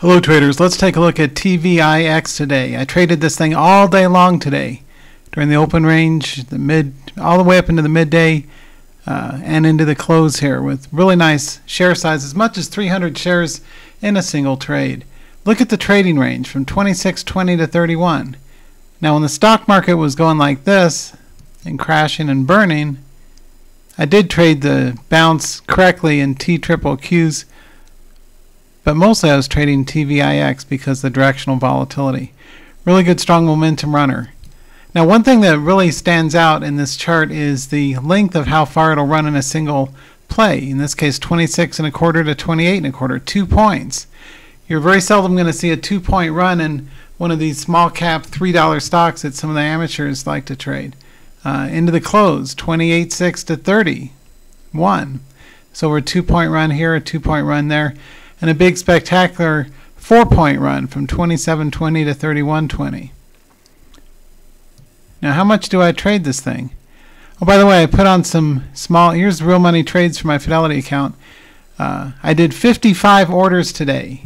Hello traders, let's take a look at TVIX today. I traded this thing all day long today during the open range, all the way up into the midday and into the close here with really nice share size, as much as 300 shares in a single trade. Look at the trading range from 26.20 to 31. Now when the stock market was going like this and crashing and burning, I did trade the bounce correctly in TQQs, but mostly I was trading TVIX because of the directional volatility. Really good strong momentum runner. Now one thing that really stands out in this chart is the length of how far it'll run in a single play. In this case 26.25 to 28.25, 2 points. You're very seldom going to see a 2-point run in one of these small cap $3 stocks that some of the amateurs like to trade. Into the close 28.6 to 31. So we're a 2-point run here, a 2-point run there, and a big spectacular 4-point run from 27.20 to 31.20. Now how much do I trade this thing? Oh, by the way, I put on some small, here's real money trades for my Fidelity account. I did 55 orders today.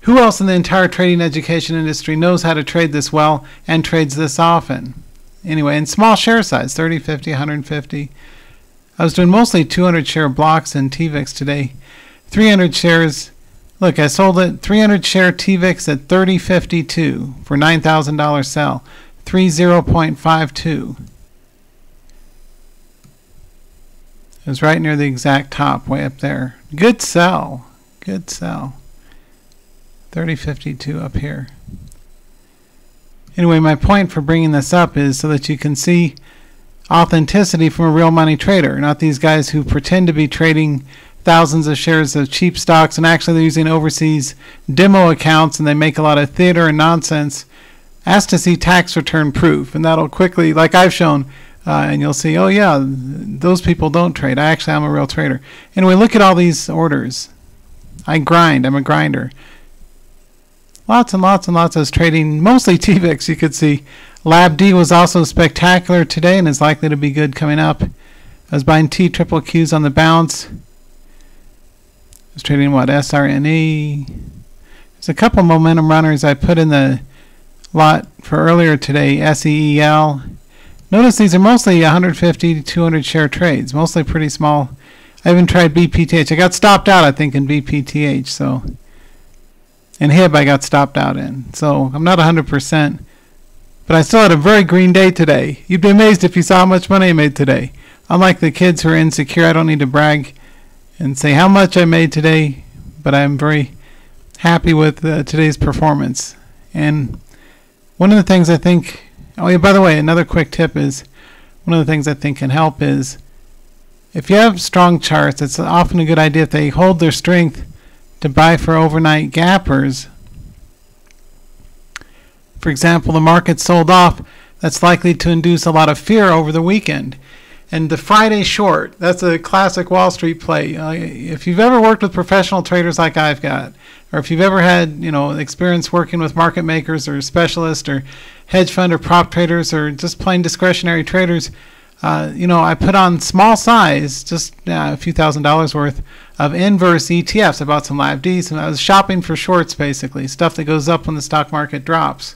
Who else in the entire trading education industry knows how to trade this well and trades this often? Anyway, in small share size, 30, 50, 150. I was doing mostly 200 share blocks in TVIX today. 300 shares, look, I sold it 300 share TVIX at 30.52 for $9,000 sell, 30.52. It was right near the exact top, way up there. Good sell, good sell. 30.52 up here. Anyway, my point for bringing this up is so that you can see authenticity from a real money trader, not these guys who pretend to be trading thousands of shares of cheap stocks and actually they're using overseas demo accounts and they make a lot of theater and nonsense. Ask to see tax return proof, and that'll quickly, like I've shown, and you'll see, oh yeah, those people don't trade. I'm a real trader. Anyway, look at all these orders. I grind. I'm a grinder. Lots and lots and lots. I was trading mostly TVIX. You could see LabD was also spectacular today and is likely to be good coming up. I was buying TQQs on the bounce. I was trading what? SRNE. There's a couple momentum runners I put in the lot for earlier today. SEEL. Notice these are mostly 150 to 200 share trades. Mostly pretty small. I even tried BPTH. I got stopped out, I think, in BPTH. So. And HIB I got stopped out in. So I'm not 100%. But I still had a very green day today. You'd be amazed if you saw how much money I made today. Unlike the kids who are insecure, I don't need to brag and say how much I made today. But I'm very happy with today's performance. And one of the things I think, oh yeah, by the way, another quick tip is, one of the things I think can help is, if you have strong charts, it's often a good idea if they hold their strength to buy for overnight gappers. For example, the market sold off. That's likely to induce a lot of fear over the weekend. And the Friday short, that's a classic Wall Street play. If you've ever worked with professional traders like I've got, or if you've ever had experience working with market makers or specialists or hedge fund or prop traders or just plain discretionary traders, I put on small size, just a few $1,000s worth of inverse ETFs. I bought some LabDs, and I was shopping for shorts, basically, stuff that goes up when the stock market drops,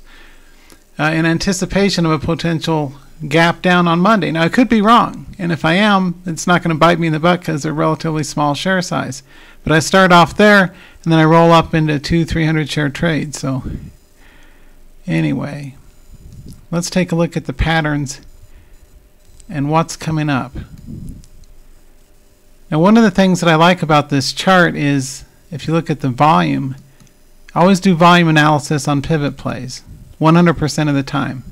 in anticipation of a potential gap down on Monday. Now, I could be wrong, and if I am, it's not going to bite me in the butt because they're relatively small share size. But I start off there, and then I roll up into 200-300 share trades. So anyway, let's take a look at the patterns and what's coming up. Now one of the things that I like about this chart is, if you look at the volume, I always do volume analysis on pivot plays 100% of the time.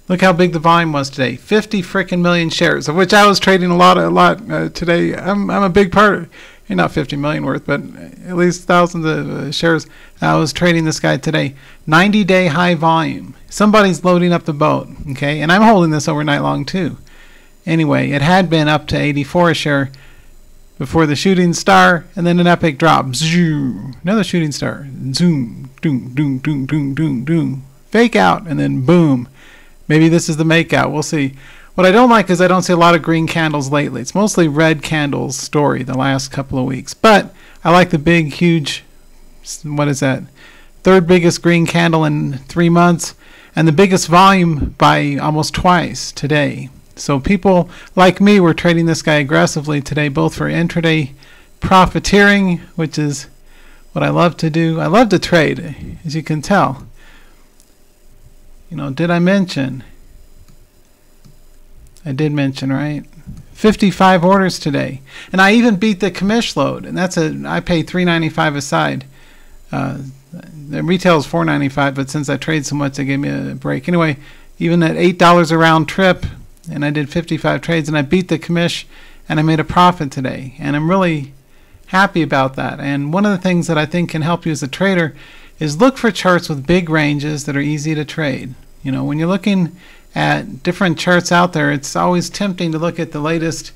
Look how big the volume was today, 50 frickin' million shares, of which I was trading a lot today. I'm a big part, not 50 million worth, but at least thousands of shares. I was trading this guy today. 90-day high volume. Somebody's loading up the boat, okay? And I'm holding this overnight long too. Anyway, it had been up to 84 a share before the shooting star, and then an epic drop. Zoom, another shooting star. Zoom, doom, doom, doom, doom, doom, doom. Fake out, and then boom. Maybe this is the makeout. We'll see. What I don't like is I don't see a lot of green candles lately. It's mostly red candles story the last couple of weeks. But I like the big, huge what is that? Third biggest green candle in 3 months, and the biggest volume by almost twice today. So people like me were trading this guy aggressively today, both for intraday profiteering, which is what I love to do. I love to trade, as you can tell. You know, did I mention? I did mention, right? 55 orders today, and I even beat the commish load, and I pay $3.95 a side. The retail is $4.95, but since I trade so much, they gave me a break. Anyway, even at $8 a round trip, and I did 55 trades, and I beat the commish, and I made a profit today, and I'm really happy about that. And one of the things that I think can help you as a trader is look for charts with big ranges that are easy to trade. You know, when you're looking at different charts out there, it's always tempting to look at the latest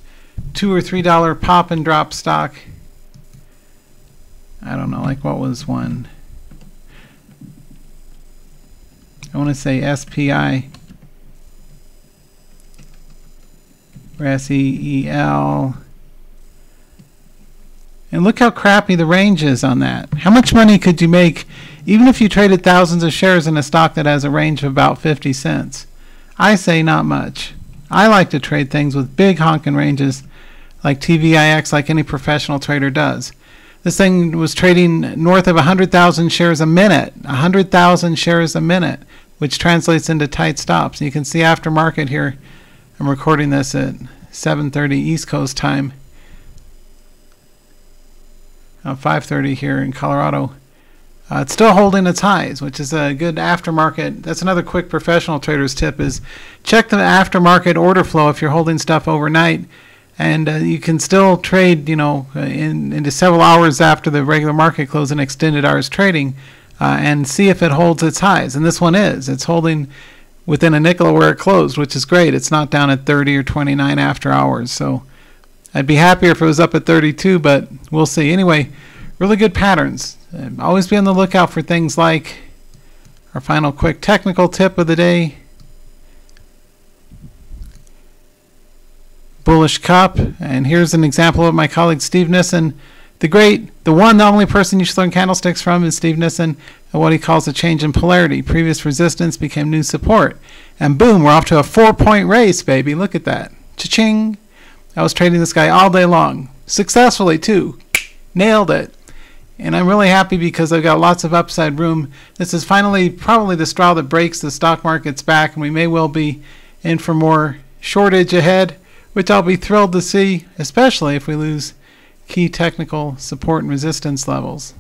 $2 or $3 pop and drop stock. I don't know, like what was one? I want to say SPI or SEEL. And look how crappy the range is on that. How much money could you make even if you traded thousands of shares in a stock that has a range of about 50 cents? I say not much. I like to trade things with big honking ranges like TVIX, like any professional trader does. This thing was trading north of 100,000 shares a minute, 100,000 shares a minute, which translates into tight stops. You can see aftermarket here. I'm recording this at 7:30 East Coast time, 5:30 here in Colorado. It's still holding its highs, which is a good aftermarket. That's another quick professional trader's tip, is check the aftermarket order flow if you're holding stuff overnight. And you can still trade, you know, into several hours after the regular market close in extended hours trading, and see if it holds its highs. And this one is. It's holding within a nickel of where it closed, which is great. It's not down at 30 or 29 after hours. So I'd be happier if it was up at 32, but we'll see. Anyway, really good patterns. Always be on the lookout for things like our final quick technical tip of the day. Bullish cup, and here's an example of my colleague Steve Nissen, the only person you should learn candlesticks from is Steve Nissen, and what he calls a change in polarity. Previous resistance became new support, and boom, we're off to a 4-point race, baby. Look at that. Cha-ching. I was trading this guy all day long, successfully too. Nailed it. And I'm really happy because I've got lots of upside room. This is finally probably the straw that breaks the stock market's back, and we may well be in for more shortage ahead, which I'll be thrilled to see, especially if we lose key technical support and resistance levels.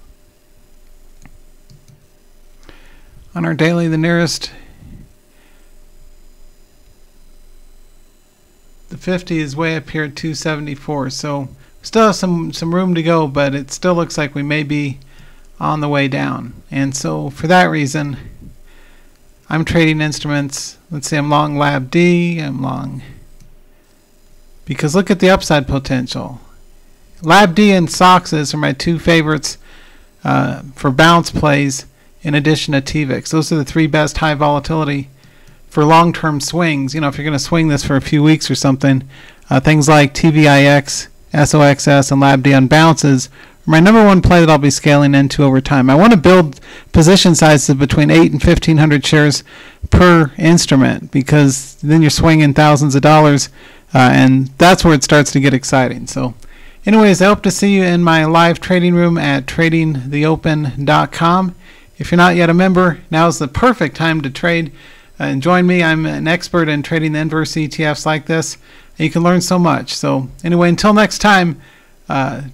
On our daily, the nearest, the 50 is way up here at 274, so still have some room to go, but it still looks like we may be on the way down. And so for that reason, I'm trading instruments. Let's say I'm long LabD, I'm long, because look at the upside potential. LabD and SOXs are my two favorites for bounce plays, in addition to TVIX. Those are the three best high volatility for long-term swings. You know, if you're going to swing this for a few weeks or something, things like TVIX, SOXS, and LabD on bounces are my number one play that I'll be scaling into over time. I want to build position sizes of between 8 and 1,500 shares per instrument, because then you're swinging thousands of dollars, and that's where it starts to get exciting. So anyways, I hope to see you in my live trading room at tradingtheopen.com. If you're not yet a member, now is the perfect time to trade and join me. I'm an expert in trading the inverse ETFs like this, and you can learn so much. So anyway, until next time,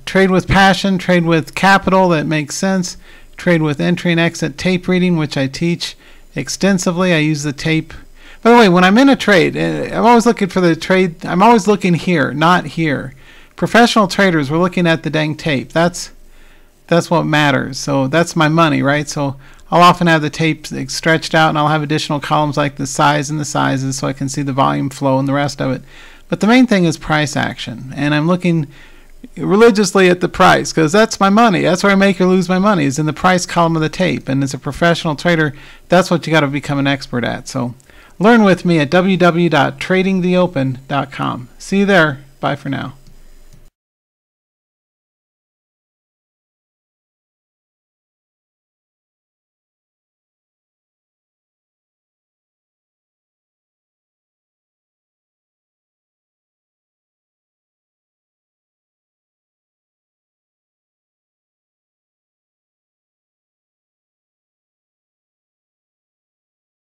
trade with passion, trade with capital that makes sense, trade with entry and exit tape reading, which I teach extensively. I use the tape. By the way, when I'm in a trade, I'm always looking for the trade. I'm always looking here, not here. Professional traders, we're looking at the dang tape. That's what matters. So that's my money, right? So I'll often have the tape stretched out, and I'll have additional columns like the size and the sizes so I can see the volume flow and the rest of it. But the main thing is price action, and I'm looking religiously at the price, because that's my money. That's where I make or lose my money, is in the price column of the tape. And as a professional trader, that's what you got to become an expert at. So learn with me at www.tradingtheopen.com. See you there. Bye for now.